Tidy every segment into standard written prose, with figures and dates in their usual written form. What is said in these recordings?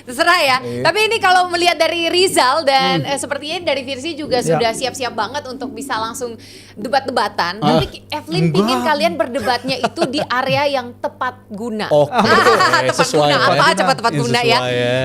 Terserah ya. Tapi ini kalau melihat dari Rizal dan sepertinya dari Virsi juga sudah siap-siap banget untuk bisa langsung debat-debatan. Tapi Evelyn pingin kalian berdebatnya itu di area yang tepat guna. Tepat guna apa? Tepat guna ya.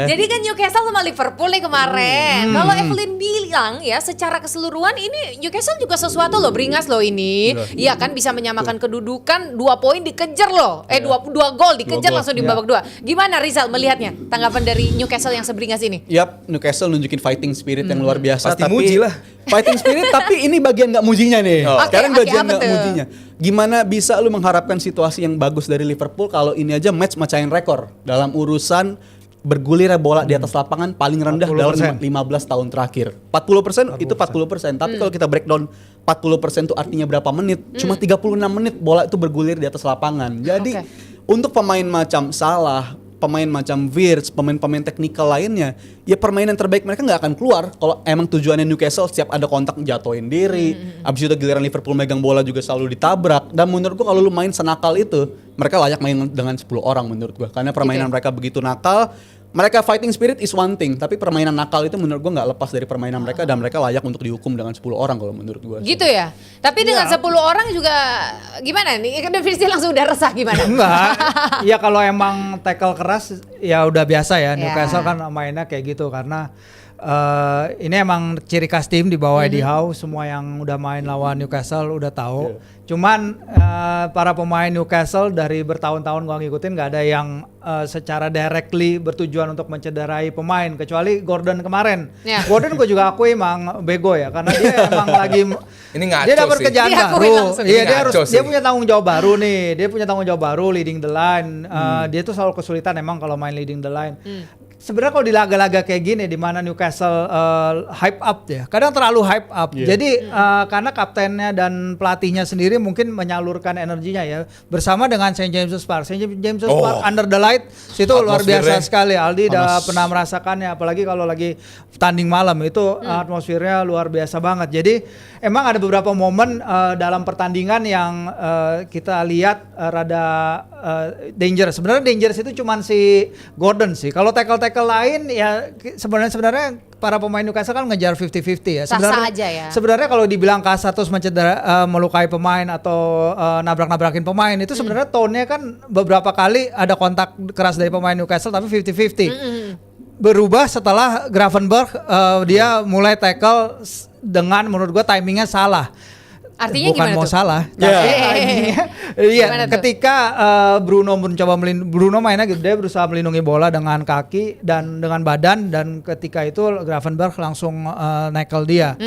Jadi kan Newcastle sama Liverpool nih kemarin. Kalau Evelyn bilang ya secara keseluruhan ini Newcastle juga sesuatu loh, beringas loh ini. Iya kan bisa menyamakan kedudukan, 2 poin dikejar loh. 2 gol dikejar langsung di babak 2. Gimana Rizal melihatnya? Tanggapan dari Newcastle yang seberingas ini? Yap, Newcastle nunjukin fighting spirit yang luar biasa. Pasti muji lah. Fighting spirit tapi ini bagian nggak mujinya nih. Sekarang bagian nggak mujinya. Gimana bisa lu mengharapkan situasi yang bagus dari Liverpool kalau ini aja match mecahin rekor dalam urusan bergulir bola di atas lapangan paling rendah 40%. dalam 15 tahun terakhir. 40% itu 40%. Tapi kalau kita breakdown 40% itu artinya berapa menit? Cuma 36 menit bola itu bergulir di atas lapangan. Jadi untuk pemain macam Salah, pemain macam Wirtz, pemain-pemain teknikal lainnya, ya permainan terbaik mereka nggak akan keluar kalau emang tujuannya Newcastle setiap ada kontak jatuhin diri. Abis itu giliran Liverpool megang bola juga selalu ditabrak. Dan menurut gua kalau lu main senakal itu, mereka layak main dengan 10 orang menurut gua. Karena permainan mereka begitu nakal. Mereka fighting spirit is one thing, tapi permainan nakal itu menurut gua nggak lepas dari permainan mereka dan mereka layak untuk dihukum dengan 10 orang kalau menurut gua. Gitu ya. Tapi dengan 10 orang juga gimana nih? Kan Virsi langsung udah resah gimana? Enggak. Ya kalau emang tackle keras ya udah biasa ya. Newcastle kan mainnya kayak gitu karena ini emang ciri khas tim di bawah Eddie Howe. Semua yang udah main lawan Newcastle udah tahu. Cuman para pemain Newcastle dari bertahun-tahun gua ngikutin nggak ada yang secara directly bertujuan untuk mencederai pemain kecuali Gordon kemarin. Gordon gue juga akui emang bego ya karena dia emang lagi ini ngaco dia dapat sih. kerjaan baru. Iya dia punya tanggung jawab baru nih. Dia punya tanggung jawab baru leading the line. Dia tuh selalu kesulitan emang kalau main leading the line. Sebenarnya kalau di laga-laga kayak gini di mana Newcastle hype up ya, kadang terlalu hype up. Jadi karena kaptennya dan pelatihnya sendiri mungkin menyalurkan energinya ya bersama dengan St. James's Park. St. James's Park under the light itu luar biasa sekali. Aldi udah pernah merasakannya, apalagi kalau lagi tanding malam itu atmosfernya luar biasa banget. Jadi emang ada beberapa momen dalam pertandingan yang kita lihat rada dangerous. Sebenarnya dangerous itu cuman si Gordon sih. Kalau tackle lain ya sebenarnya para pemain Newcastle kan ngejar 50-50 ya. Sah-sah aja ya. Sebenarnya kalau dibilang kasar terus melukai pemain atau nabrak-nabrakin pemain itu sebenarnya tone-nya kan beberapa kali ada kontak keras dari pemain Newcastle tapi 50-50. Berubah setelah Gravenberch dia mulai tackle dengan menurut gua timingnya salah. Artinya bukan gimana mau tuh? salah, ketika Bruno mencoba Bruno mainnya gitu, dia berusaha melindungi bola dengan kaki dan dengan badan dan ketika itu Gravenberch langsung nekel dia.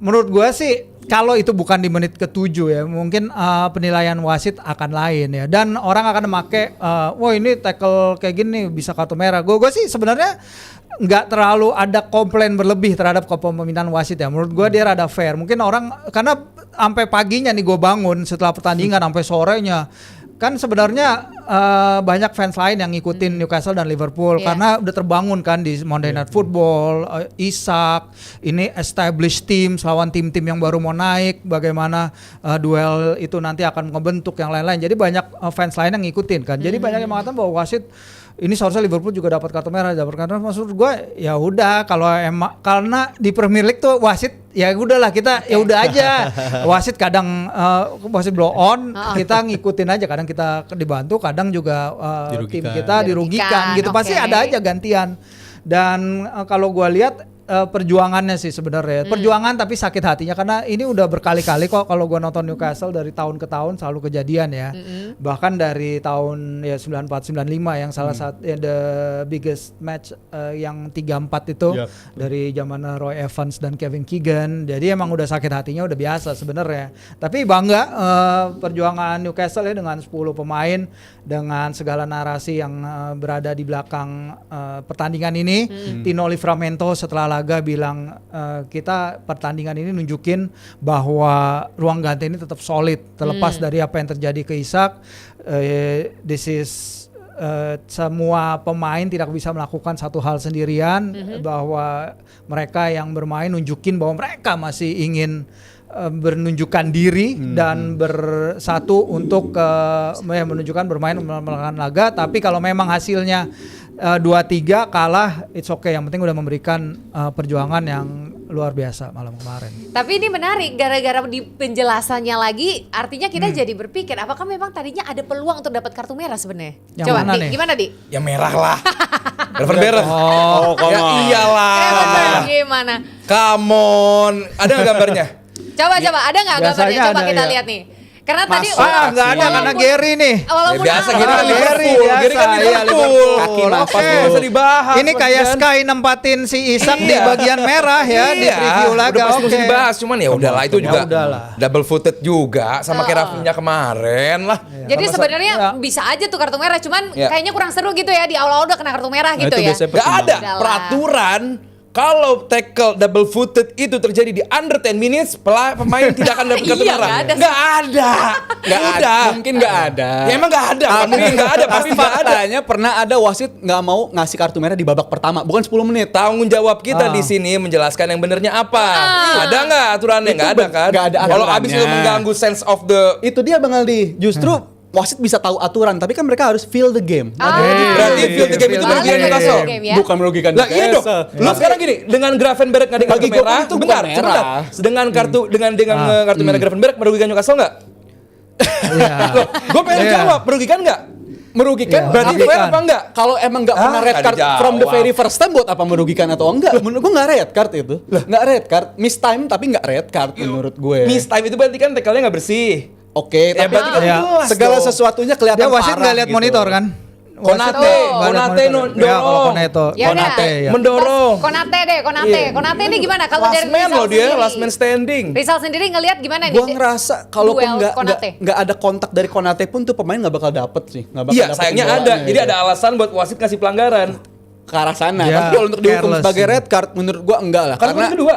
Menurut gue sih kalau itu bukan di menit ke-7 ya, mungkin penilaian wasit akan lain ya. Dan orang akan memakai, wah ini tackle kayak gini bisa kartu merah. Gue sih sebenarnya nggak terlalu ada komplain berlebih terhadap kepemimpinan wasit ya. Menurut gue dia rada fair. Mungkin orang karena sampai paginya nih gue bangun setelah pertandingan sampai sorenya. Kan sebenarnya banyak fans lain yang ngikutin Newcastle dan Liverpool karena udah terbangun kan di Monday Night Football, Isak, ini established team lawan tim-tim yang baru mau naik, bagaimana duel itu nanti akan ngebentuk yang lain-lain. Jadi banyak fans lain yang ngikutin kan. Jadi banyak yang mengatakan bahwa wasit ini seharusnya Liverpool juga dapat kartu merah, maksud gue ya udah kalau emang karena di Premier League tuh wasit ya udahlah kita ya udah aja wasit kadang wasit blow on kita ngikutin aja, kadang kita dibantu, kadang juga tim kita dirugikan gitu, pasti ada aja gantian. Dan kalau gue lihat perjuangannya sih sebenarnya perjuangan tapi sakit hatinya karena ini udah berkali-kali kok kalau gue nonton Newcastle dari tahun ke tahun selalu kejadian ya. Bahkan dari tahun ya 94-95 yang salah satu the biggest match yang 3-4 itu dari zaman Roy Evans dan Kevin Keegan. Jadi emang udah sakit hatinya udah biasa sebenarnya. Tapi bangga perjuangan Newcastle ya dengan 10 pemain dengan segala narasi yang berada di belakang pertandingan ini. Tino Livramento setelah laga bilang kita pertandingan ini nunjukin bahwa ruang ganti ini tetap solid terlepas dari apa yang terjadi ke Isak. This is semua pemain tidak bisa melakukan satu hal sendirian, bahwa mereka yang bermain nunjukin bahwa mereka masih ingin menunjukkan diri dan bersatu untuk menunjukkan bermain melawan laga. Tapi kalau memang hasilnya 2-3 kalah, it's okay. Yang penting udah memberikan perjuangan yang luar biasa malam kemarin. Tapi ini menarik, gara-gara di penjelasannya lagi, artinya kita jadi berpikir, apakah memang tadinya ada peluang untuk dapat kartu merah sebenarnya? Yang Coba, mana Di, nih? gimana Di? Ya merah lah. Graven Barrett. Oh, Ya iyalah. Gimana? Come on. Ada nggak gambarnya? Coba, ada nggak gambarnya? Biasanya Coba ada, kita ya. lihat nih. Karena tadi nggak ada karena Gary nih. Walaupun Ya biasa apa- Gary kan Gary Liverpool. Gary kan biasa, iya, Liverpool. Liverpool. Kaki napas Oke. Nggak usah dibahas. Ini kayak bagian. Sky nempatin si Isak di Iya. bagian merah ya di preview laga. Udah pasti Oke. mesti dibahas, cuman ya udahlah itu Ya juga udahlah. double footed juga sama kayak Rafinha kemarin lah. Jadi Sama- sebenarnya ya. bisa aja tuh kartu merah, cuman Ya. kayaknya kurang seru gitu ya di awal-awal udah kena kartu merah Nah, gitu itu ya. biasanya Gak ada Udahlah. peraturan kalau tackle double footed itu terjadi di under 10 minutes, pemain tidak akan dapat kartu Iya, merah. nggak ada. Nggak ada. Nggak ada. Udah. Mungkin nggak ada. Ya emang nggak ada. Nggak mungkin nggak ada. Pasti Tapi nggak ada. faktanya pernah ada wasit nggak mau ngasih kartu merah di babak pertama, bukan 10 menit. Tanggung jawab kita Ah. di sini menjelaskan yang benernya apa. Ada nggak aturannya? Itu Nggak ada kan? nggak ada Kalau aturannya. abis itu mengganggu sense of the. Itu dia Bang Aldi. Justru wasit bisa tahu aturan, tapi kan mereka harus feel the game. Berarti field the game itu Balik merugikan ke Newcastle. field game ya. Bukan merugikan Lah iya dong. Newcastle. Lu sekarang gini, dengan Gravenberch nggak ada kartu Bagi gua merah, itu bukan bentar, merah. sebentar. Dengan kartu dengan kartu merah Gravenberch merugikan Newcastle nggak? Iya. Gue pengen Iya. jawab, merugikan nggak? Merugikan. Iya, Berarti merugikan. fair apa enggak? Kalau emang nggak pernah red nggak card dijawab. from the very first time, buat apa merugikan atau enggak? Menurut gue nggak red card itu. Nggak red card, miss time tapi nggak red card menurut gue. Miss time itu berarti kan tackle-nya nggak bersih. Oke, Ya tapi berarti kan Iya. jelas segala dong. sesuatunya kelihatan Dia wasit parah nggak lihat gitu. monitor kan? Konate, Wasit nggak lihat Konate monitor. dorong. Ya, kalau Konate, Ya udah. Konate ya. Mendorong. Konate deh, Konate. Iya. Konate ini gimana kalau Last dari man Rizal loh dia, sendiri? last man standing. Rizal sendiri ngelihat gimana nih? Gua ngerasa kalaupun Duel Konate. nggak ada kontak dari Konate pun tuh pemain nggak bakal dapet sih. Nggak bakal Iya, dapetin sayangnya bolanya ada. Jadi gitu. ada alasan buat wasit ngasih pelanggaran. ke arah sana. Ya, Tapi kalau untuk dihukum careless sebagai sih. red card menurut gua enggak lah. Karena kedua.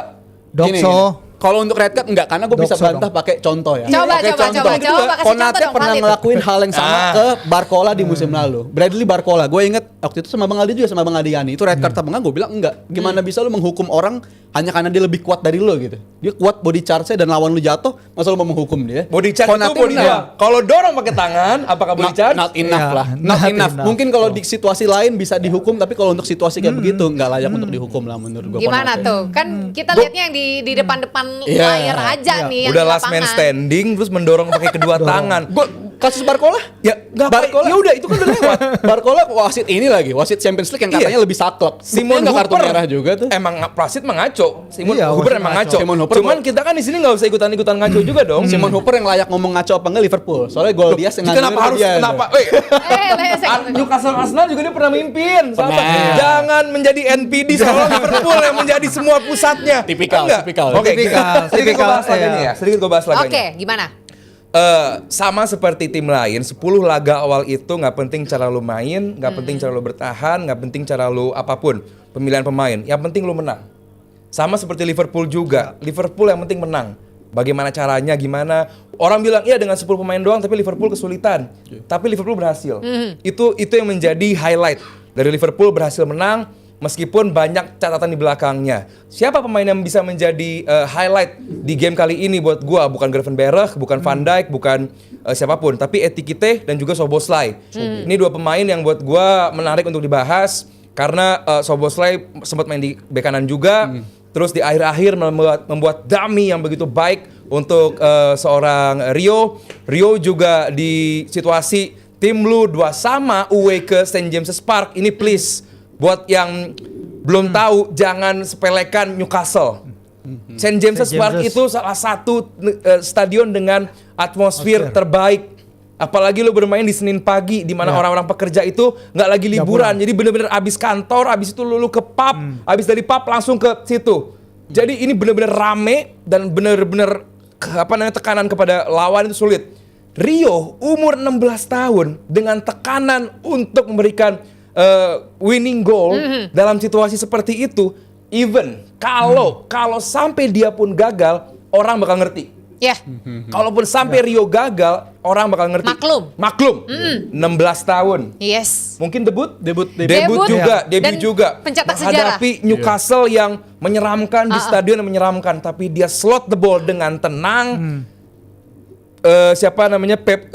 gini, Dokso. kalau untuk red card enggak, karena gue bisa Dokso bantah pakai contoh ya. Coba, Pakai coba, contoh. coba, kasih Konate contoh dong, pernah valid. ngelakuin hal yang sama Ah. ke Barcola di musim lalu. Bradley Barcola, gue inget waktu itu sama Bang Aldi juga sama Bang Adiani. Itu red card apa enggak? Gue bilang enggak. Gimana bisa lu menghukum orang hanya karena dia lebih kuat dari lo gitu? Dia kuat body charge-nya dan lawan lu jatuh, masa lu mau menghukum dia? Body charge itu Konate body menang. charge. Kalau dorong pakai tangan, apakah body charge? Not enough Iya, lah. not Not enough. enough. Mungkin kalau di situasi lain bisa dihukum, tapi kalau untuk situasi kayak begitu nggak layak untuk dihukum lah menurut gue. Gimana tuh? Kan kita lihatnya yang di depan-depan Iya, layar aja iya. nih yang Udah di last man lapangan. standing terus mendorong pakai kedua tangan. Gue kasus Barcola? Ya nggak Barcola. Ya udah itu kan udah lewat. Barcola wasit ini lagi, wasit Champions League yang katanya Iya. lebih saklek. Simon Buktinya nggak kartu Hooper merah juga tuh. Emang wasit mengaco. Simon Iya, Hooper wasit emang ngaco. ngaco. Simon Hooper Cuman kita kan di sini nggak usah ikutan ngaco juga dong. Simon Hooper yang layak ngomong ngaco apa enggak Liverpool. Soalnya gol dia yang Kenapa harus kenapa? Newcastle Arsenal juga dia pernah mimpin. Sahabat. Pernah. Jangan menjadi NPD seolah Liverpool yang menjadi semua pusatnya. Tipikal, Enggak? tipikal. Oke, Tipikal, sedikit gue tipikal, bahas laganya iya. ya. Sedikit gue bahas laganya. Oke, gimana? Sama seperti tim lain, 10 laga awal itu nggak penting cara lu main, nggak penting cara lu bertahan, nggak penting cara lu apapun pemilihan pemain. Yang penting lu menang. Sama seperti Liverpool juga. Liverpool yang penting menang. Bagaimana caranya, gimana? Orang bilang iya dengan 10 pemain doang, tapi Liverpool kesulitan. Tapi Liverpool berhasil. Itu yang menjadi highlight dari Liverpool berhasil menang. Meskipun banyak catatan di belakangnya. Siapa pemain yang bisa menjadi highlight di game kali ini buat gua? Bukan Gravenberch, bukan Van Dijk, bukan siapapun. Tapi Etikite dan juga Szoboszlai. Ini dua pemain yang buat gua menarik untuk dibahas. Karena Szoboszlai sempat main di bek kanan juga. Terus di akhir-akhir membuat dummy yang begitu baik untuk seorang Rio. Rio juga di situasi tim lu 2 sama away ke St. James's Park. Ini please. Buat yang belum tahu, jangan sepelekan Newcastle. St. James's Park James's. itu salah satu stadion dengan atmosfer terbaik. Apalagi lu bermain di Senin pagi, di mana orang-orang pekerja itu nggak lagi liburan. Jadi bener-bener abis kantor, abis itu lu ke pub, abis dari pub langsung ke situ. Jadi ini bener-bener rame dan bener-bener tekanan kepada lawan itu sulit. Rio umur 16 tahun dengan tekanan untuk memberikan winning goal dalam situasi seperti itu, even kalau sampai dia pun gagal, orang bakal ngerti. Ya, Kalaupun sampai Rio gagal, orang bakal ngerti. Maklum. 16 tahun. yes. Mungkin debut Debut. juga, debut Dan juga. pencetak Menghadapi Newcastle yang menyeramkan di stadion yang menyeramkan, tapi dia slot the ball dengan tenang. Siapa namanya Pep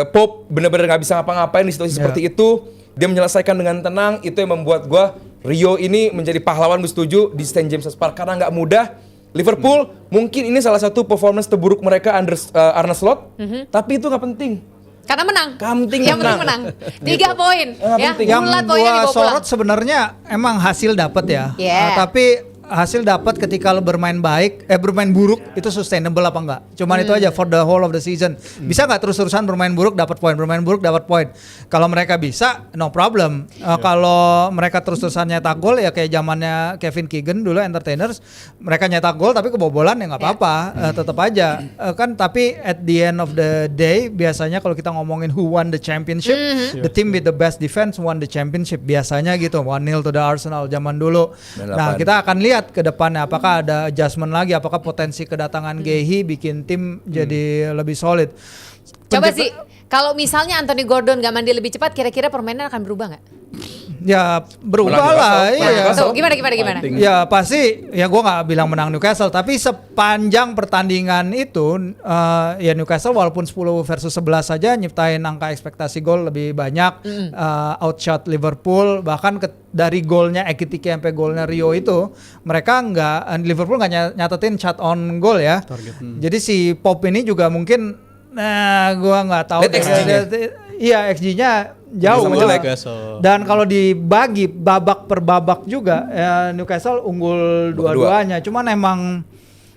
Pop benar-benar nggak bisa ngapa-ngapain di situasi seperti itu. dia menyelesaikan dengan tenang, itu yang membuat gue Rio ini menjadi pahlawan, gue setuju di St. James's Park karena nggak mudah. Liverpool mungkin ini salah satu performance terburuk mereka under Arne Slot, tapi itu nggak penting. Karena menang. Yang penting menang. 3 poin. Ya, Yang bulat poinnya gua dibawa pulang. sorot sebenarnya emang hasil dapat ya. Yeah. Tapi hasil dapat ketika lo bermain bermain buruk itu sustainable apa enggak? Cuman itu aja for the whole of the season. Bisa nggak terus-terusan bermain buruk dapat poin, bermain buruk dapat poin? Kalau mereka bisa, no problem. Kalau mereka terus-terusan nyetak gol ya kayak zamannya Kevin Keegan dulu Entertainers, mereka nyetak gol tapi kebobolan ya nggak apa-apa, tetap aja kan. Tapi at the end of the day biasanya kalau kita ngomongin who won the championship, the team with the best defense won the championship biasanya gitu. 1-0 to the Arsenal zaman dulu. Nah, kita akan lihat ke depannya apakah ada adjustment lagi, apakah potensi kedatangan Gehi bikin tim jadi lebih solid. Coba sih, kalau misalnya Anthony Gordon gak mandi lebih cepat, kira-kira permainan akan berubah nggak? Ya berubah Menang lah, Newcastle, iya. Tuh, gimana? Ya pasti, ya gue nggak bilang menang Newcastle, tapi sepanjang pertandingan itu ya Newcastle walaupun 10 versus 11 saja nyiptain angka ekspektasi gol lebih banyak, outshot Liverpool, bahkan dari golnya Ekitike sampai golnya Rio itu mereka Liverpool nggak nyatetin shot on goal ya. Jadi si Pop ini juga mungkin, gue nggak tahu. Lihat XG-nya. Iya, XG-nya jauh. Sama jelek. Dan kalau dibagi babak per babak juga Newcastle unggul dua-duanya. Cuman emang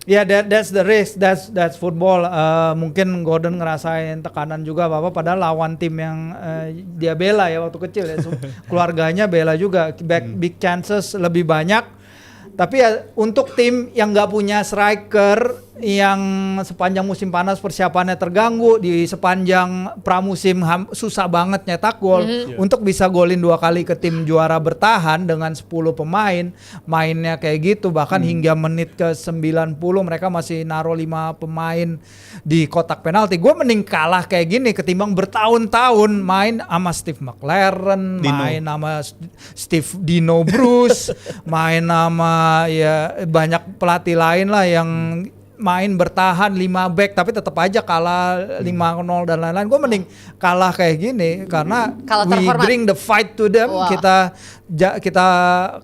ya that's the risk, that's football. Mungkin Gordon ngerasain tekanan juga apa padahal lawan tim yang dia bela ya waktu kecil ya. Keluarganya bela juga, big chances lebih banyak. Tapi ya untuk tim yang nggak punya striker, yang sepanjang musim panas persiapannya terganggu, di sepanjang pramusim susah banget nyetak gol, untuk bisa golin 2 kali ke tim juara bertahan dengan 10 pemain, mainnya kayak gitu, bahkan hingga menit ke 90 mereka masih naruh 5 pemain di kotak penalti. Gue mending kalah kayak gini ketimbang bertahun-tahun main sama Steve McLaren, main sama Steve Dino Bruce, main sama ya banyak pelatih lain lah yang main bertahan 5 back tapi tetap aja kalah 5-0 dan lain-lain. Gue mending kalah kayak gini karena we bring the fight to them. Kita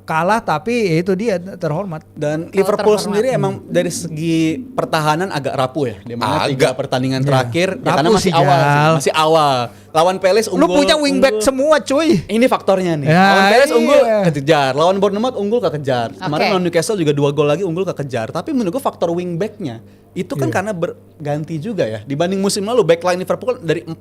kalah tapi itu dia terhormat. Dan Liverpool sendiri emang dari segi pertahanan agak rapuh ya. Di mana 3 pertandingan terakhir ya, karena masih awal. Lawan Palace unggul. Lu punya wingback semua cuy. Ini faktornya nih. Ya, lawan Palace unggul iya. kekejar. Lawan Bournemouth unggul kekejar. Kemarin lawan Newcastle juga 2 gol lagi unggul kekejar. Tapi menurut gue faktor wingbacknya itu kan karena berganti juga ya. Dibanding musim lalu backline Liverpool dari 4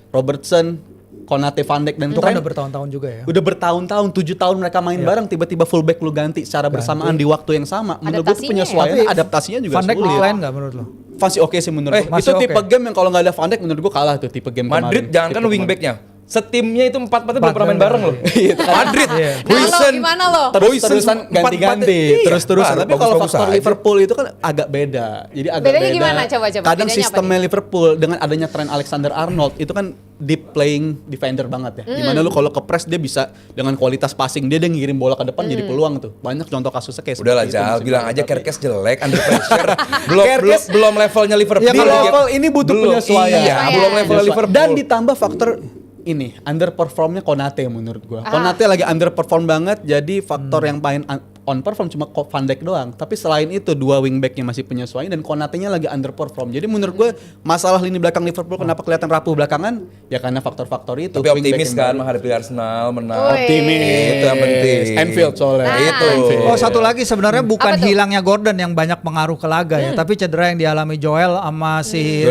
Robertson, Konate, Van Dijk dan Itu kan Trent udah bertahun-tahun juga ya. Udah bertahun-tahun, 7 tahun mereka main bareng, tiba-tiba fullback lu ganti secara bersamaan di waktu yang sama. Menurut gue penyesuaian, adaptasinya juga Van Dijk sulit. decline nggak menurut lo? Masih oke sih menurut gue. Itu tipe game yang kalau nggak ada Van Dijk menurut gue kalah tuh tipe game Madrid kemarin. jangan kan wingbacknya. Setimnya itu 4-4 belum pernah main bareng loh. Madrid, Huijsen, gimana lo? Terus-terusan ganti-ganti, terus-terusan. Tapi kalau faktor aja. Liverpool itu kan agak beda. Jadi agak Bedanya beda. gimana? Coba. Kadang Bedanya sistemnya Liverpool dengan adanya Trent Alexander-Arnold itu kan deep playing defender banget ya. Dimana lu kalau ke press dia bisa dengan kualitas passing dia ngirim bola ke depan jadi peluang tuh. Banyak contoh kasusnya kayak Udahlah seperti itu. Jal, bilang aja Kerkes jelek under pressure. Kerkes belum levelnya Liverpool. Ya, kalau level ini butuh penyesuaian. Iya, belum level Liverpool. Dan ditambah faktor ini underperformnya Konate menurut gua. Konate lagi underperform banget, jadi faktor yang paling on perform cuma Van Dijk doang. Tapi selain itu 2 wingbacknya masih penyesuaian dan Konate-nya lagi underperform. Jadi menurut gue masalah lini belakang Liverpool kenapa kelihatan rapuh belakangan ya karena faktor-faktor itu. Tapi optimis kan menghadapi Arsenal menang. Optimis. Itu yang penting. Anfield soalnya. Itu. Oh, satu lagi sebenarnya bukan hilangnya Gordon yang banyak pengaruh ke laga ya, tapi cedera yang dialami Joel sama si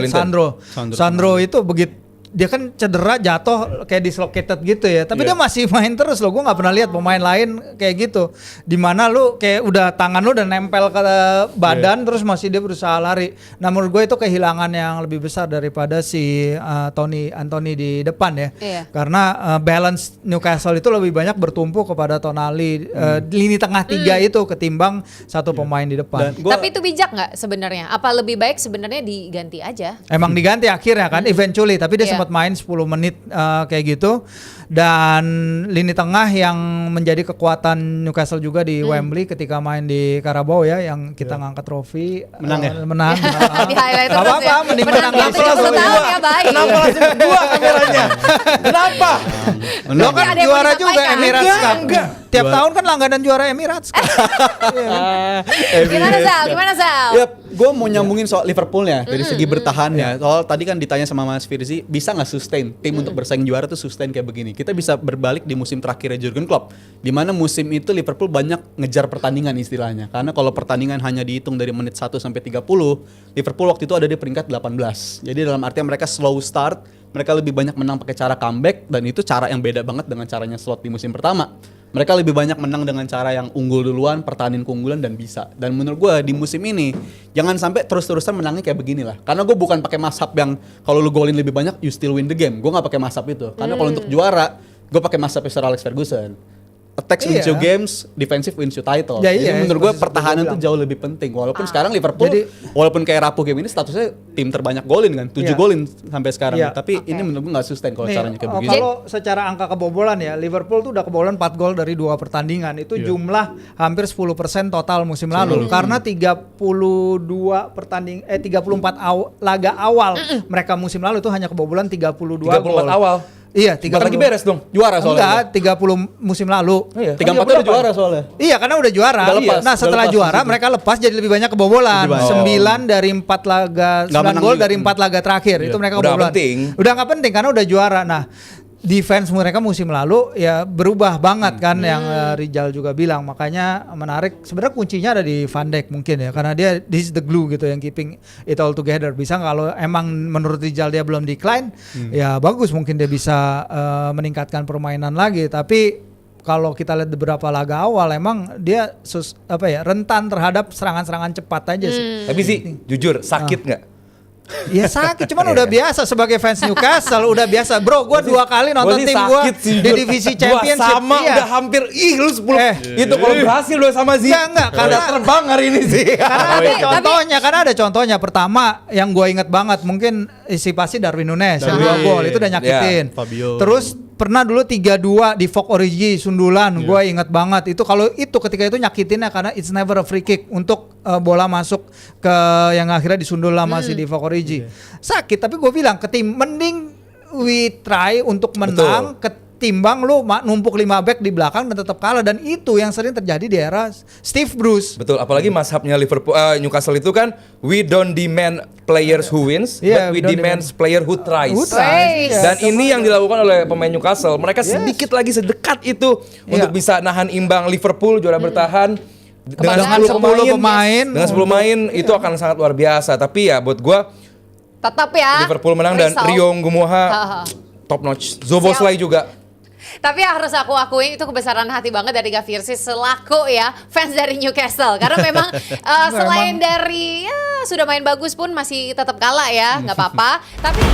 Sandro itu begitu. Dia kan cedera jatuh kayak dislocated gitu ya. Tapi dia masih main terus loh. Gue nggak pernah lihat pemain lain kayak gitu. Dimana lu kayak udah tangan lu udah nempel ke badan terus masih dia berusaha lari. Nah menurut gue itu kehilangan yang lebih besar daripada si Anthony di depan ya. Karena balance Newcastle itu lebih banyak bertumpu kepada Tonali lini tengah 3 itu ketimbang satu pemain di depan. Tapi itu bijak nggak sebenarnya? Apa lebih baik sebenarnya diganti aja? Emang diganti akhirnya kan eventually. Tapi dia sempat sempat main 10 menit kayak gitu. Dan lini tengah yang menjadi kekuatan Newcastle juga di Wembley ketika main di Carabao ya, yang kita ngangkat trofi. Menang ya? Menang. Di highlight Gak terus apa-apa, ya. mending Menang menang 70 langsung. tahun ya, baik. Kenapa langsung kedua kameranya? Kenapa? Lo kan Ada yang mau juara juga disampaikan? Emirates Cup. Enggak. Tiap tahun kan langganan juara Emirates Cup. Gimana Sal? Gimana Sal? Ya, gue mau nyambungin soal Liverpoolnya dari segi bertahannya. Soal tadi kan ditanya sama Mas Firzi, bisa nggak sustain tim untuk bersaing juara tuh sustain kayak begini? Kita bisa berbalik di musim terakhirnya Jurgen Klopp, di mana musim itu Liverpool banyak ngejar pertandingan istilahnya. Karena kalau pertandingan hanya dihitung dari menit 1 sampai 30, Liverpool waktu itu ada di peringkat 18. Jadi dalam artian mereka slow start, mereka lebih banyak menang pakai cara comeback, dan itu cara yang beda banget dengan caranya Slot di musim pertama. Mereka lebih banyak menang dengan cara yang unggul duluan, pertahanin keunggulan dan bisa. Dan menurut gue di musim ini jangan sampai terus-terusan menangnya kayak begini lah. Karena gue bukan pakai mazhab yang kalau lu golin lebih banyak you still win the game. Gue nggak pakai mazhab itu. Karena kalau untuk juara gue pakai mazhab Sir Alex Ferguson. Attack wins you games, defensive wins you title. Ya, Jadi iya, menurut gue seperti pertahanan gua tuh jauh lebih penting. Walaupun sekarang Liverpool, walaupun kayak rapuh game ini statusnya tim terbanyak golin kan, 7 Iya. golin sampai sekarang. Iya. Tapi ini menurut gue nggak sustain kalau Nih, caranya kayak begini. kalau secara angka kebobolan ya, Liverpool tuh udah kebobolan 4 gol dari 2 pertandingan. Itu jumlah hampir 10% total musim lalu. Karena 34 laga awal mereka musim lalu itu hanya kebobolan 32 gol. 34 awal. Iya, Bentar lagi beres dong. Juara soalnya. Enggak, 30 musim lalu. Iya. 34 udah juara soalnya. Iya, karena udah juara. Udah lepas, Nah, setelah udah lepas juara di situ. mereka lepas jadi lebih banyak kebobolan. Lebih banyak. 9 dari 4 laga, Nggak 9 menang gol juga. dari 4 laga terakhir. Itu mereka Udah kebobolan. penting. Udah nggak penting karena udah juara. Nah, defense mereka musim lalu ya berubah banget kan yang Rijal juga bilang. Makanya menarik. Sebenarnya kuncinya ada di Van Dijk mungkin ya, karena dia this is the glue gitu yang keeping it all together. Bisa kalau emang menurut Rijal dia belum decline, ya bagus mungkin dia bisa meningkatkan permainan lagi. Tapi kalau kita lihat beberapa laga awal emang dia rentan terhadap serangan-serangan cepat aja sih. Tapi sih jujur sakit nggak? Ya sakit, cuman udah biasa sebagai fans Newcastle udah biasa. Bro, gue 2 kali nonton tim gue di divisi championship. Sama Iya. udah hampir lu 10 itu kalau berhasil lu sama Zi. Enggak, Karena karena- terbang hari ini sih. Karena ada contohnya. Pertama yang gue inget banget mungkin si pasti Darwin Nunes yang 2 gol itu udah nyakitin. Fabio. Terus pernah dulu 3-2 di Fok Origi sundulan, gue inget banget itu. Kalau itu ketika itu nyakitinnya karena it's never a free kick untuk bola masuk ke yang akhirnya disundul sama si di Fok Origi. Sakit, tapi gue bilang ke tim mending we try untuk menang ketimbang lu numpuk 5 back di belakang dan tetap kalah, dan itu yang sering terjadi di era Steve Bruce. Betul, apalagi mazhabnya Liverpool Newcastle itu kan we don't demand players who wins, Yeah, but we we don't demand player who tries. Who tries, Yes. Dan ini yang dilakukan oleh pemain Newcastle. Mereka sedikit lagi sedekat itu untuk bisa nahan imbang Liverpool juara bertahan Dengan 10 pemain. Dengan 10 main itu akan sangat luar biasa. Tapi ya buat gua Tetap ya. Liverpool menang dan result. Rio Ngumoha Ha-ha. top notch. Zoboslai juga. Tapi harus aku akuin itu kebesaran hati banget dari Gavirsi selaku ya fans dari Newcastle. Karena memang selain dari ya sudah main bagus pun masih tetap kalah ya, nggak apa-apa. Tapi